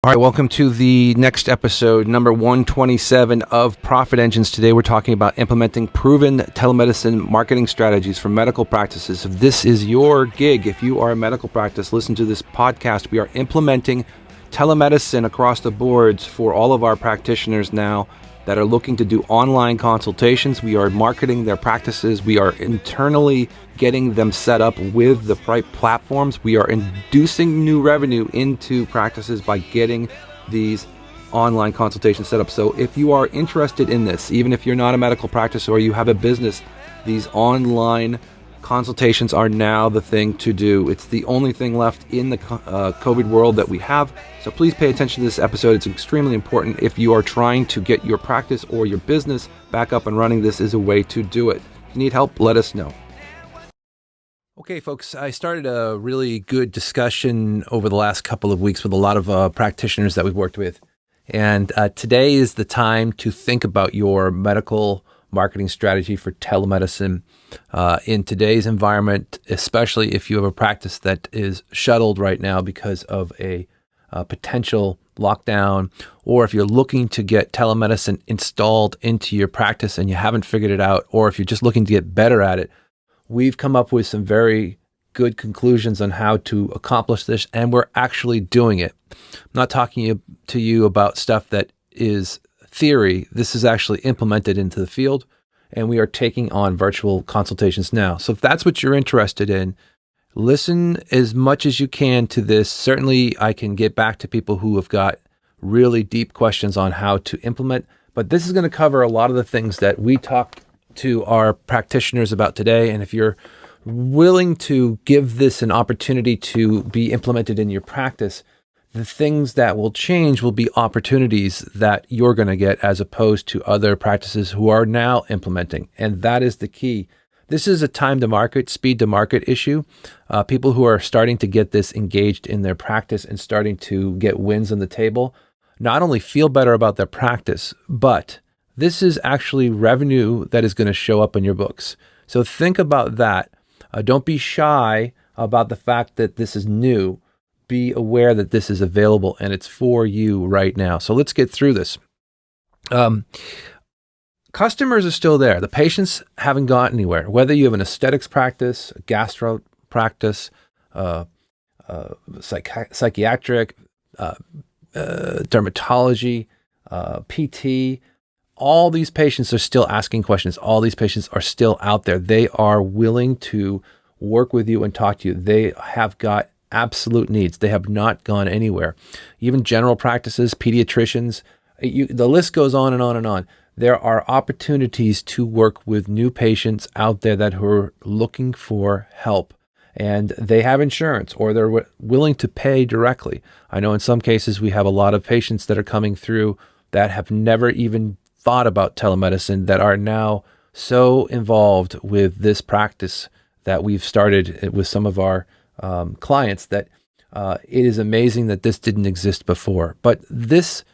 All right, welcome to the next episode, number 127 of Profit Engines. Today we're talking about implementing proven telemedicine marketing strategies for medical practices. If this is your gig, if you are a medical practice, listen to this podcast. We are implementing telemedicine across the boards for all of our practitioners now that are looking to do online consultations. We are marketing their practices. We are internally getting them set up with the right platforms. We are inducing new revenue into practices by getting these online consultations set up. So if you are interested in this, even if you're not a medical practice or you have a business, these online consultations are now the thing to do. It's the only thing left in the COVID world that we have. So please pay attention to this episode. It's extremely important. If you are trying to get your practice or your business back up and running, this is a way to do it. If you need help, let us know. Okay, folks, I started a really good discussion over the last couple of weeks with a lot of practitioners that we've worked with. And today is the time to think about your medical marketing strategy for telemedicine in today's environment, especially if you have a practice that is shuttled right now because of a potential lockdown, or if you're looking to get telemedicine installed into your practice and you haven't figured it out, or if you're just looking to get better at it. We've come up with some very good conclusions on how to accomplish this, and we're actually doing it. I'm not talking to you about stuff that is theory. This is actually implemented into the field, and we are taking on virtual consultations now. So if that's what you're interested in, listen as much as you can to this. Certainly, I can get back to people who have got really deep questions on how to implement, but this is going to cover a lot of the things that we talked to our practitioners about today. And if you're willing to give this an opportunity to be implemented in your practice, the things that will change will be opportunities that you're going to get as opposed to other practices who are now implementing. And that is the key. This is a time to market, speed to market issue. People who are starting to get this engaged in their practice and starting to get wins on the table not only feel better about their practice, but this is actually revenue that is going to show up in your books. So think about that. Don't be shy about the fact that this is new. Be aware that this is available and it's for you right now. So let's get through this. Customers are still there. The patients haven't gone anywhere. Whether you have an aesthetics practice, a gastro practice, psychiatric, dermatology, PT, all these patients are still asking questions. All these patients are still out there. They are willing to work with you and talk to you. They have got absolute needs. They have not gone anywhere. Even general practices, pediatricians, the list goes on and on and on. There are opportunities to work with new patients out there that are looking for help, and they have insurance or they're willing to pay directly. I know in some cases we have a lot of patients that are coming through that have never even thought about telemedicine that are now so involved with this practice that we've started with some of our clients that it is amazing that this didn't exist before. But this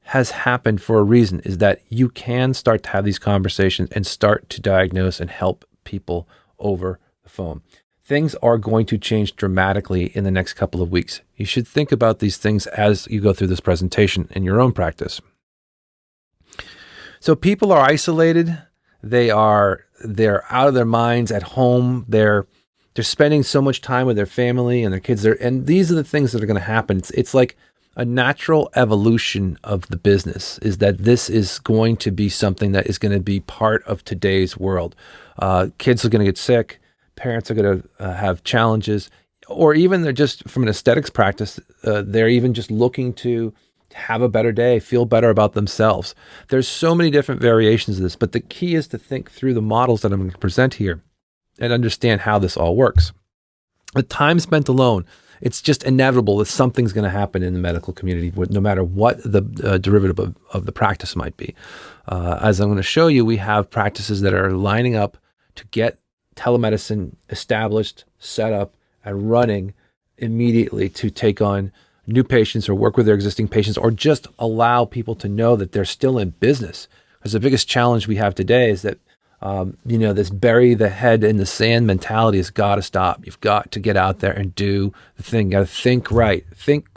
has happened for a reason, is that you can start to have these conversations and start to diagnose and help people over the phone. Things are going to change dramatically in the next couple of weeks. You should think about these things as you go through this presentation in your own practice. So people are isolated. They're out of their minds at home. They're spending so much time with their family and their kids. And these are the things that are going to happen. It's like a natural evolution of the business, is that this is going to be something that is going to be part of today's world. Kids are going to get sick. Parents are going to have challenges, or even they're just from an aesthetics practice. They're even just looking to have a better day, feel better about themselves. There's so many different variations of this, but the key is to think through the models that I'm going to present here and understand how this all works. The time spent alone, it's just inevitable that something's going to happen in the medical community, no matter what the derivative of the practice might be. As I'm going to show you, we have practices that are lining up to get telemedicine established, set up, and running immediately to take on new patients or work with their existing patients, or just allow people to know that they're still in business. Because the biggest challenge we have today is that this bury the head in the sand mentality has got to stop. You've got to get out there and do the thing. You got to think right. Think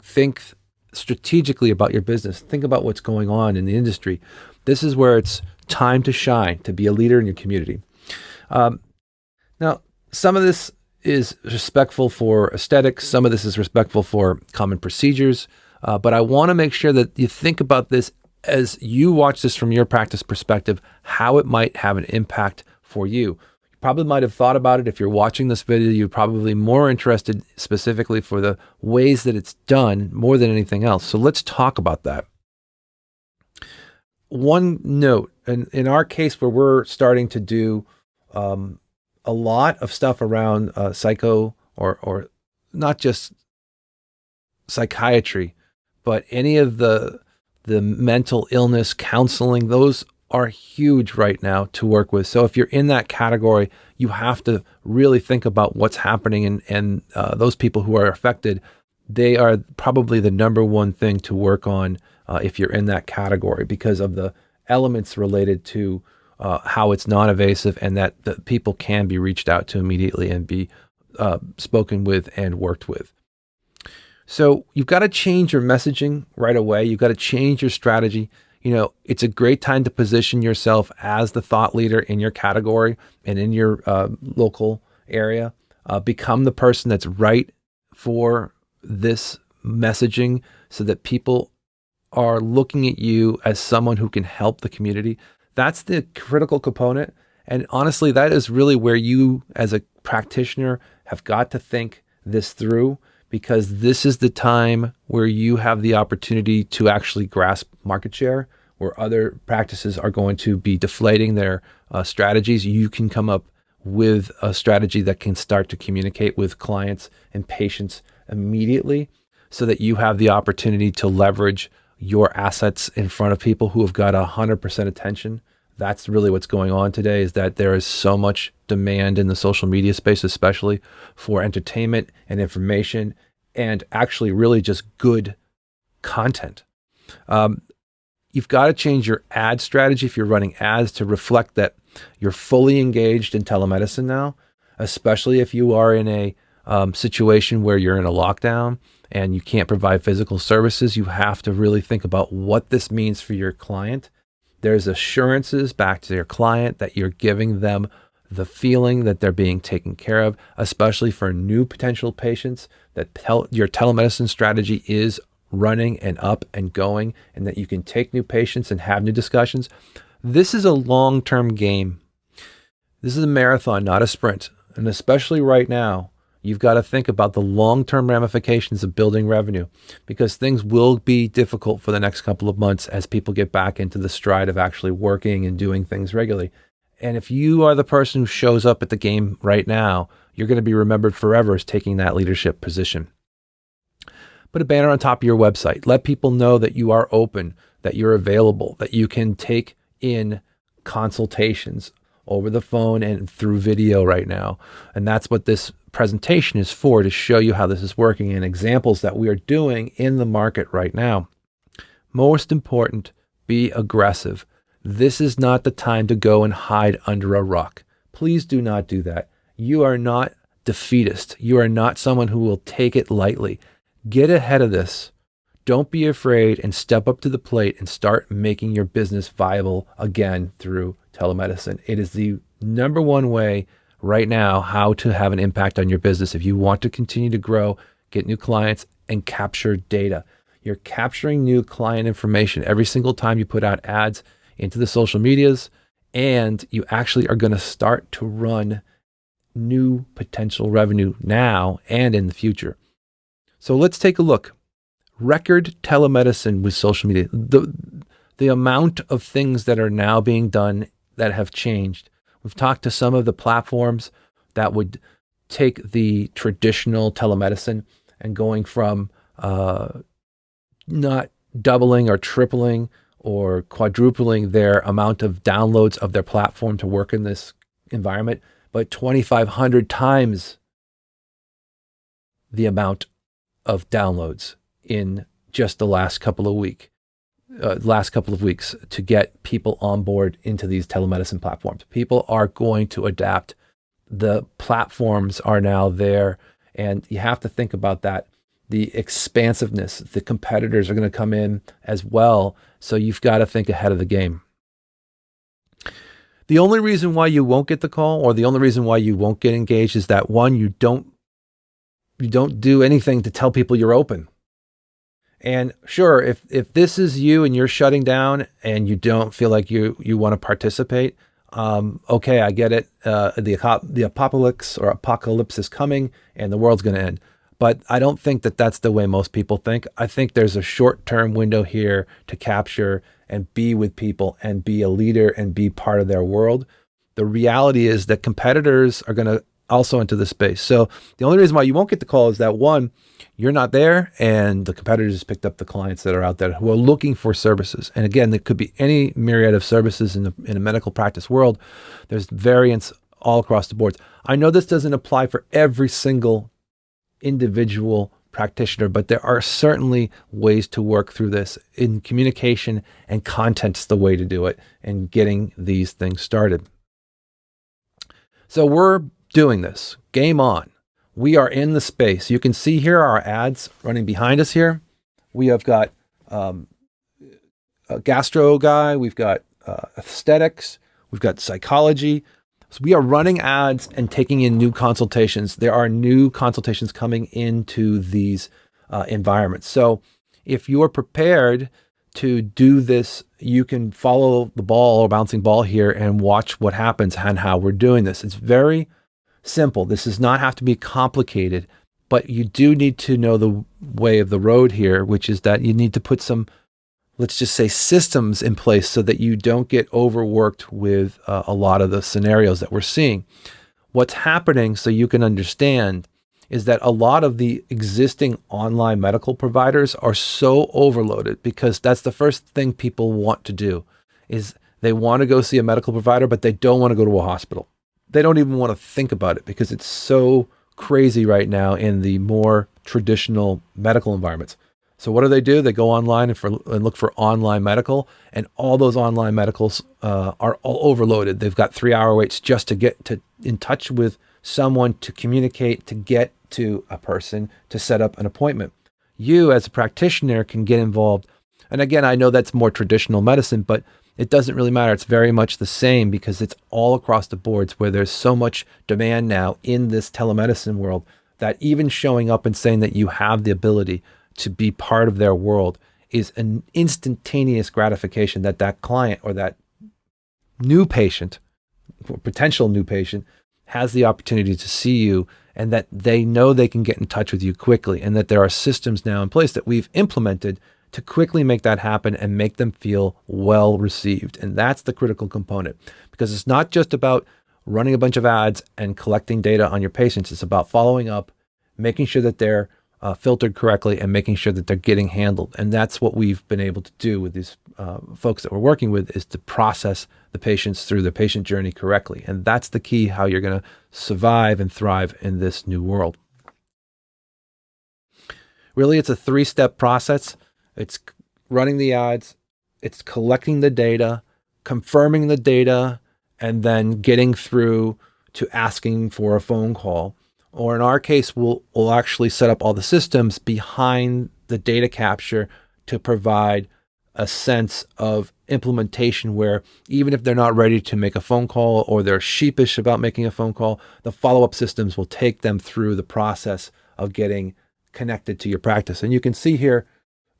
strategically about your business. Think about what's going on in the industry. This is where it's time to shine, to be a leader in your community. Now, some of this is respectful for aesthetics. Some of this is respectful for common procedures. But I want to make sure that you think about this as you watch this from your practice perspective, how it might have an impact for you. You probably might have thought about it. If you're watching this video, you're probably more interested specifically for the ways that it's done more than anything else. So let's talk about that. One note, and in our case where we're starting to do a lot of stuff around psycho or not just psychiatry, but any of the mental illness counseling, those are huge right now to work with. So if you're in that category, you have to really think about what's happening, and those people who are affected, they are probably the number one thing to work on if you're in that category, because of the elements related to how it's non-invasive and that the people can be reached out to immediately and be spoken with and worked with. So you've got to change your messaging right away. You've got to change your strategy. It's a great time to position yourself as the thought leader in your category and in your local area. Become the person that's right for this messaging so that people are looking at you as someone who can help the community. That's the critical component. And honestly, that is really where you as a practitioner have got to think this through, because this is the time where you have the opportunity to actually grasp market share, where other practices are going to be deflating their strategies. You can come up with a strategy that can start to communicate with clients and patients immediately, so that you have the opportunity to leverage your assets in front of people who have got 100% attention. That's really what's going on today, is that there is so much demand in the social media space, especially for entertainment and information, and actually really just good content. You've got to change your ad strategy if you're running ads to reflect that you're fully engaged in telemedicine now, especially if you are in a situation where you're in a lockdown and you can't provide physical services. You have to really think about what this means for your client. There's assurances back to your client that you're giving them the feeling that they're being taken care of, especially for new potential patients, that your telemedicine strategy is running and up and going, and that you can take new patients and have new discussions. This is a long-term game. This is a marathon, not a sprint. And especially right now, you've got to think about the long-term ramifications of building revenue, because things will be difficult for the next couple of months as people get back into the stride of actually working and doing things regularly. And if you are the person who shows up at the game right now, you're going to be remembered forever as taking that leadership position. Put a banner on top of your website. Let people know that you are open, that you're available, that you can take in consultations over the phone and through video right now. And that's what this presentation is for, to show you how this is working and examples that we are doing in the market right now. Most important, be aggressive. This is not the time to go and hide under a rock. Please do not do that. You are not defeatist. You are not someone who will take it lightly. Get ahead of this. Don't be afraid, and step up to the plate and start making your business viable again through telemedicine. It is the number one way right now how to have an impact on your business. If you want to continue to grow, get new clients, and capture data. You're capturing new client information every single time you put out ads into the social medias, and you actually are going to start to run new potential revenue now and in the future. So let's take a look. Record telemedicine with social media. The amount of things that are now being done that have changed. We've talked to some of the platforms that would take the traditional telemedicine and going from not doubling or tripling or quadrupling their amount of downloads of their platform to work in this environment, but 2,500 times the amount of downloads in just the last couple of weeks to get people on board into these telemedicine platforms. People are going to adapt. The platforms are now there, and you have to think about that. the expansiveness. The competitors are going to come in as well. So you've got to think ahead of the game. The only reason why you won't get the call, or the only reason why you won't get engaged, is that one, you don't do anything to tell people you're open. And sure, if this is you and you're shutting down and you don't feel like you want to participate, okay, I get it. The apocalypse is coming and the world's going to end. But I don't think that that's the way most people think. I think there's a short-term window here to capture and be with people and be a leader and be part of their world. The reality is that competitors are going to also enter the space. So the only reason why you won't get the call is that, one, you're not there and the competitors picked up the clients that are out there who are looking for services. And again, there could be any myriad of services in a medical practice world. There's variants all across the board. I know this doesn't apply for every single individual practitioner, but there are certainly ways to work through this in communication, and content's the way to do it and getting these things started. So we're doing this. Game on. We are in the space. You can see here our ads running behind us here. We have got a gastro guy. We've got aesthetics. We've got psychology. So we are running ads and taking in new consultations. There are new consultations coming into these environments. So if you are prepared to do this, you can follow the ball or bouncing ball here and watch what happens and how we're doing this. It's very simple. This does not have to be complicated, but you do need to know the way of the road here, which is that you need to put some, let's just say, systems in place so that you don't get overworked with a lot of the scenarios that we're seeing. What's happening, so you can understand, is that a lot of the existing online medical providers are so overloaded, because that's the first thing people want to do, is they want to go see a medical provider, but they don't want to go to a hospital. They don't even want to think about it because it's so crazy right now in the more traditional medical environments. So what do? They go online and look for online medical, and all those online medicals are all overloaded. They've got 3-hour waits just to get in touch with someone, to communicate, to get to a person, to set up an appointment. You as a practitioner can get involved. And again, I know that's more traditional medicine, but it doesn't really matter. It's very much the same, because it's all across the boards where there's so much demand now in this telemedicine world that even showing up and saying that you have the ability to be part of their world is an instantaneous gratification that that client or that new patient, or potential new patient, has the opportunity to see you, and that they know they can get in touch with you quickly, and that there are systems now in place that we've implemented to quickly make that happen and make them feel well received. And that's the critical component, because it's not just about running a bunch of ads and collecting data on your patients. It's about following up, making sure that they're filtered correctly, and making sure that they're getting handled. And that's what we've been able to do with these folks that we're working with, is to process the patients through the patient journey correctly. And that's the key, how you're going to survive and thrive in this new world. Really, it's a 3-step process. It's running the ads, it's collecting the data, confirming the data, and then getting through to asking for a phone call. Or in our case, we'll actually set up all the systems behind the data capture to provide a sense of implementation, where even if they're not ready to make a phone call, or they're sheepish about making a phone call, the follow-up systems will take them through the process of getting connected to your practice. And you can see here,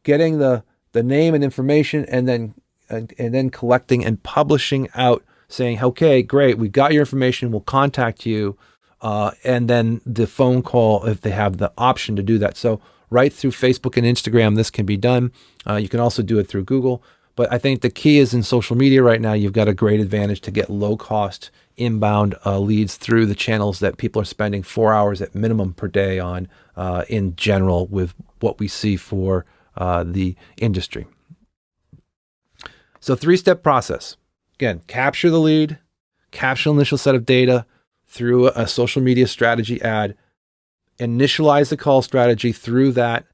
getting the name and information, and then collecting and publishing out, saying, okay, great, we got your information, we'll contact you, and then the phone call if they have the option to do that. So right through Facebook and Instagram, this can be done. You can also do it through Google. But I think the key is in social media right now, you've got a great advantage to get low-cost inbound leads through the channels that people are spending 4 hours at minimum per day on in general, with what we see for the industry. So 3-step process. Again, capture the lead, capture the initial set of data through a social media strategy ad, initialize the call strategy through that.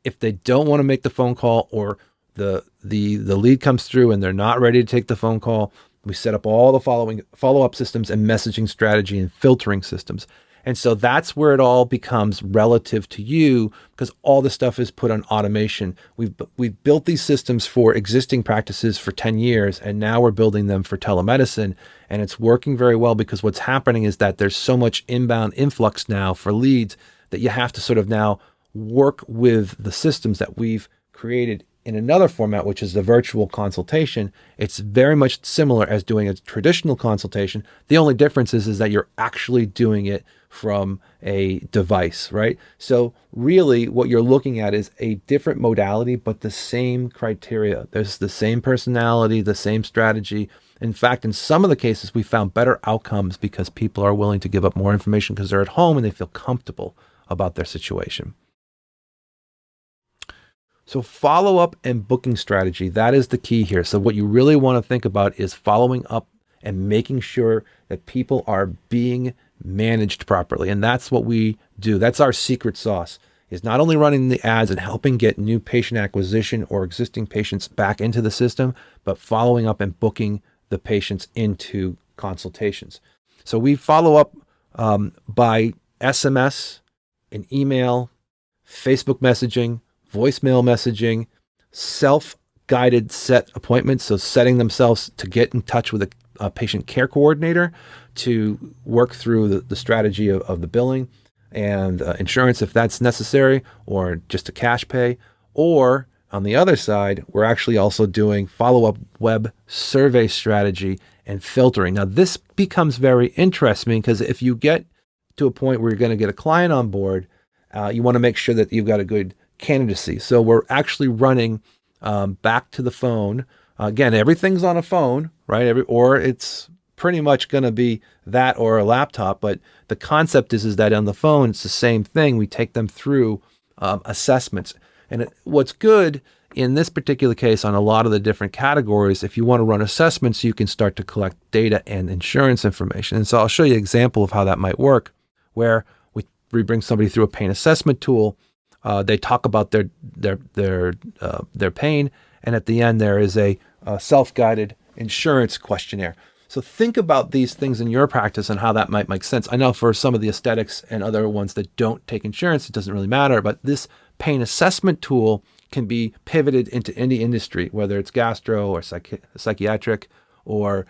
If they don't want to make the phone call, or the lead comes through and they're not ready to take the phone call, we set up all the following follow-up systems and messaging strategy and filtering systems. And so that's where it all becomes relative to you, because all the stuff is put on automation. We've built these systems for existing practices for 10 years, and now we're building them for telemedicine. And it's working very well, because what's happening is that there's so much inbound influx now for leads that you have to sort of now work with the systems that we've created in another format, which is the virtual consultation. It's very much similar as doing a traditional consultation. The only difference is that you're actually doing it from a device, right? So really what you're looking at is a different modality, but the same criteria. There's the same personality, the same strategy. In fact, in some of the cases, we found better outcomes because people are willing to give up more information because they're at home and they feel comfortable about their situation. So follow-up and booking strategy, that is the key here. So what you really want to think about is following up and making sure that people are being managed properly. And that's what we do. That's our secret sauce, is not only running the ads and helping get new patient acquisition or existing patients back into the system, but following up and booking the patients into consultations. So we follow up by SMS, an email, Facebook messaging, voicemail messaging, self-guided set appointments, so setting themselves to get in touch with a patient care coordinator to work through the strategy of the billing and insurance if that's necessary, or just a cash pay. Or on the other side, we're actually also doing follow-up web survey strategy and filtering. Now, this becomes very interesting, because if you get to a point where you're going to get a client on board, you want to make sure that you've got a good candidacy. So we're actually running back to the phone. Again, everything's on a phone, right? Or it's pretty much going to be that or a laptop. But the concept is that on the phone, it's the same thing. We take them through assessments. And what's good in this particular case on a lot of the different categories, if you want to run assessments, you can start to collect data and insurance information. And so I'll show you an example of how that might work, where we bring somebody through a pain assessment tool. They talk about their pain, and at the end there is a self-guided insurance questionnaire. So think about these things in your practice and how that might make sense. I know for some of the aesthetics and other ones that don't take insurance, it doesn't really matter, but this pain assessment tool can be pivoted into any industry, whether it's gastro or psychiatric or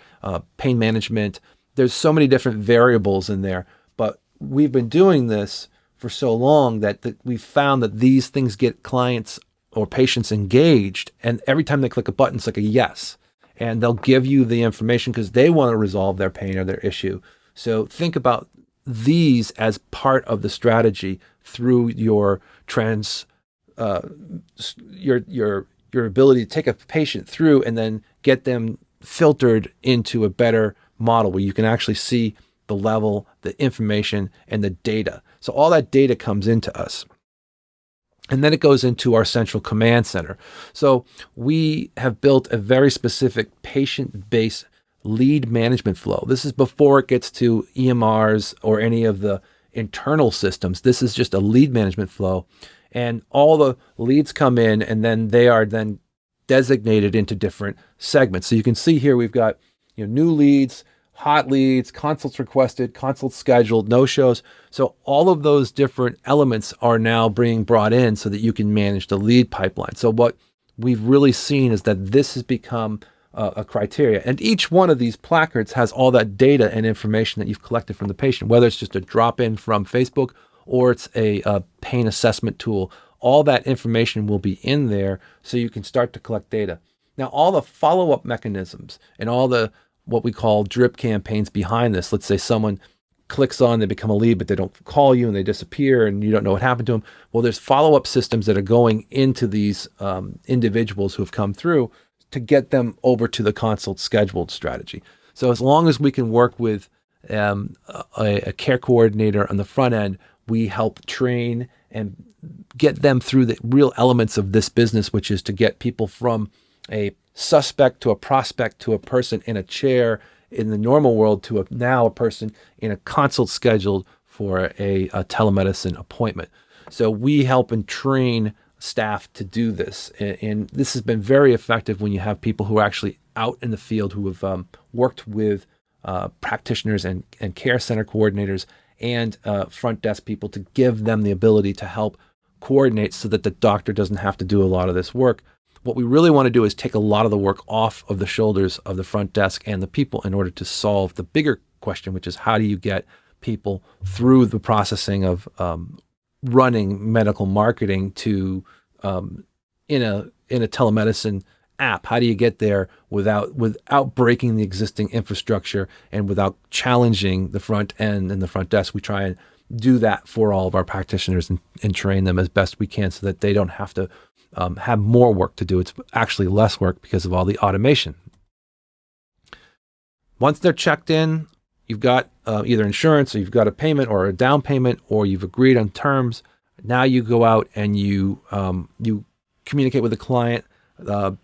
pain management. There's so many different variables in there, but we've been doing this for so long that we've found that these things get clients or patients engaged, and every time they click a button, it's like a yes. And they'll give you the information because they want to resolve their pain or their issue. So think about these as part of the strategy through your your ability to take a patient through and then get them filtered into a better model where you can actually see the level, the information, and the data. So all that data comes into us. And then it goes into our central command center. So we have built a very specific patient-based lead management flow. This is before it gets to EMRs or any of the internal systems. This is just a lead management flow. And all the leads come in, and then they are then designated into different segments. So you can see here we've got new leads, hot leads, consults requested, consults scheduled, no-shows. So all of those different elements are now being brought in so that you can manage the lead pipeline. So what we've really seen is that this has become a criteria. And each one of these placards has all that data and information that you've collected from the patient, whether it's just a drop-in from Facebook or it's a pain assessment tool. All that information will be in there so you can start to collect data. Now, all the follow-up mechanisms and all the what we call drip campaigns behind this. Let's say someone clicks on, they become a lead, but they don't call you and they disappear and you don't know what happened to them. Well, there's follow-up systems that are going into these individuals who have come through to get them over to the consult scheduled strategy. So as long as we can work with a care coordinator on the front end, we help train and get them through the real elements of this business, which is to get people from a suspect to a prospect to a person in a chair in the normal world to now a person in a consult scheduled for a telemedicine appointment. So we help and train staff to do this. And this has been very effective when you have people who are actually out in the field who have worked with practitioners and care center coordinators and front desk people to give them the ability to help coordinate so that the doctor doesn't have to do a lot of this work. What we really want to do is take a lot of the work off of the shoulders of the front desk and the people in order to solve the bigger question, which is how do you get people through the processing of running medical marketing to in a telemedicine app. How do you get there without breaking the existing infrastructure and without challenging the front end and the front desk? We try and do that for all of our practitioners and train them as best we can so that they don't have to have more work to do. It's actually less work because of all the automation. Once they're checked in, you've got either insurance, or you've got a payment or a down payment, or you've agreed on terms. Now you go out and you communicate with the client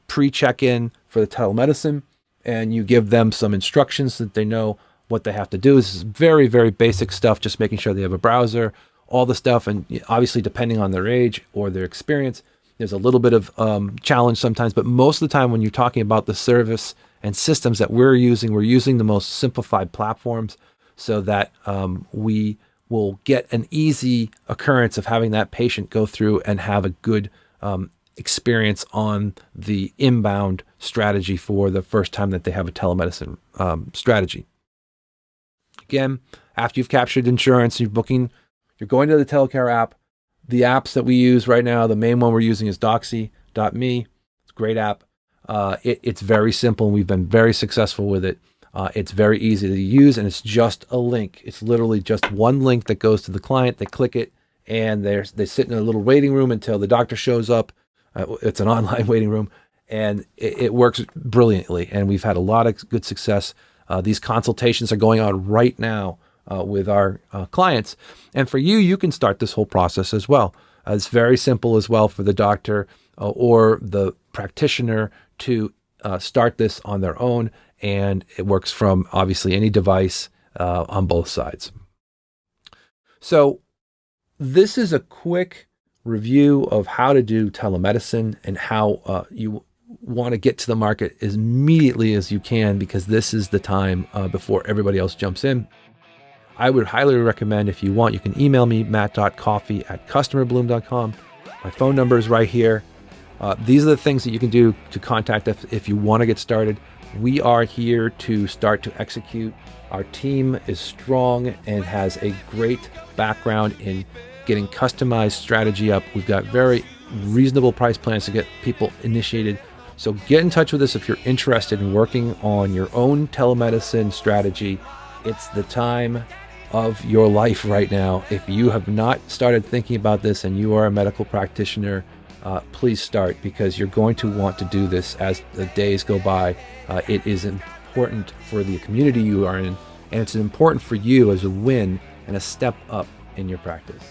pre-check-in for the telemedicine, and you give them some instructions so that they know what they have to do. This is very, very basic stuff, just making sure they have a browser, all the stuff. And obviously, depending on their age or their experience, there's a little bit of challenge sometimes. But most of the time when you're talking about the service and systems that we're using the most simplified platforms so that we will get an easy occurrence of having that patient go through and have a good experience on the inbound strategy for the first time that they have a telemedicine strategy. Again, after you've captured insurance, you're going to the Telecare app. The apps that we use right now, the main one we're using is Doxy.me. It's a great app. It's very simple, and we've been very successful with it. It's very easy to use, and it's just a link. It's literally just one link that goes to the client. They click it, and they sit in a little waiting room until the doctor shows up. It's an online waiting room, and it works brilliantly. And we've had a lot of good success. These consultations are going on right now with our clients. And for you, you can start this whole process as well. It's very simple as well for the doctor or the practitioner to start this on their own. And it works from obviously any device on both sides. So this is a quick review of how to do telemedicine and how you want to get to the market as immediately as you can, because this is the time before everybody else jumps in. I would highly recommend, if you want, you can email me, matt.coffey@customerbloom.com. My phone number is right here. These are the things that you can do to contact us if you want to get started. We are here to start to execute. Our team is strong and has a great background in getting customized strategy up. We've got very reasonable price plans to get people initiated. So get in touch with us if you're interested in working on your own telemedicine strategy. It's the time of your life right now. If you have not started thinking about this and you are a medical practitioner, please start, because you're going to want to do this as the days go by. It is important for the community you are in, and it's important for you as a win and a step up in your practice.